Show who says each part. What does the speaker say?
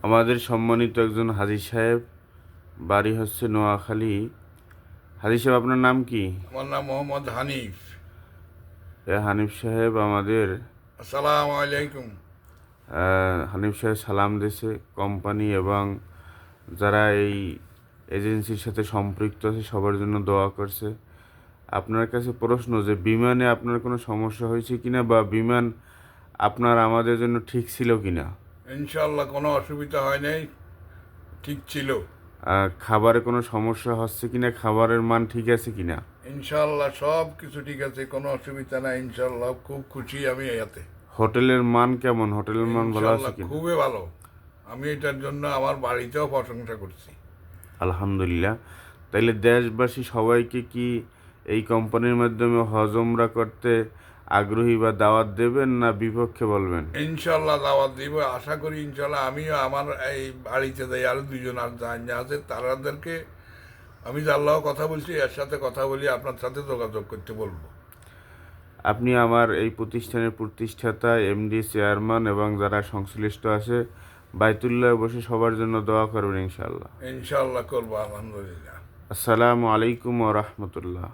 Speaker 1: আমাদের সম্মানিত একজন হাজী সাহেব, বাড়ি হচ্ছে নোয়াখালী। হাজী সাহেব, আপনার নাম কি?
Speaker 2: আমার নাম মোহাম্মদ হানিফ।
Speaker 1: হানিফ সাহেব আমাদের
Speaker 2: আসসালামু আলাইকুম।
Speaker 1: হানিফ সাহেব সালাম দিয়েছে কোম্পানি এবং যারা এই এজেন্সির সাথে সম্পৃক্ত আছে সবার জন্য দোয়া করছে। আপনার কাছে প্রশ্ন যে বিমানে আপনার কোনো সমস্যা হয়েছে কিনা, বা বিমান আপনার আমাদের জন্য ঠিক ছিল কিনা?
Speaker 2: ইনশাল্লাহ কোনো অসুবিধা হয় নাই, ঠিক ছিল।
Speaker 1: খাবারে কোনো সমস্যা হচ্ছে কিনা, খাবারের মান ঠিক আছে কিনা?
Speaker 2: ইনশাল্লাহ সব কিছু ঠিক আছে, কোনো অসুবিধা নাই। ইনশাল্লাহ খুব খুশি আমি এতে।
Speaker 1: হোটেলের মান কেমন? হোটেলের মান ভালো আছে
Speaker 2: ইনশাল্লাহ
Speaker 1: কিনা?
Speaker 2: খুবই ভালো। আমি এটার জন্য আমার বাড়িতেও প্রশংসা করছি।
Speaker 1: আলহামদুলিল্লাহ। তাইলে দেশবাসী সবাইকে কি এই কোম্পানির মাধ্যমে হজ উমরা করতে আগ্রহী বা দাওয়াত দেবেন, না বিপক্ষে বলবেন?
Speaker 2: ইনশাল্লাহ দাওয়াত দিব, আশা করি। ইনশাল্লাহ আমিও আমার এই বাড়িতে যাই, আরো দুজন আর আছে তাদেরকে আমি আল্লাহ কথা বলছি, এর সাথে কথা বলি, আপনার সাথে যোগাযোগ করতে বলবো।
Speaker 1: আপনি আমার এই প্রতিষ্ঠানের প্রতিষ্ঠাতা, এমডি, চেয়ারম্যান এবং যারা সংশ্লিষ্ট আছে বাইতুল্লাহ বসে সবার জন্য দোয়া করবেন ইনশাআল্লাহ।
Speaker 2: ইনশাল্লাহ করবো, আলহামদুলিল্লাহ।
Speaker 1: আসসালামু আলাইকুম ওয়া রাহমাতুল্লাহ।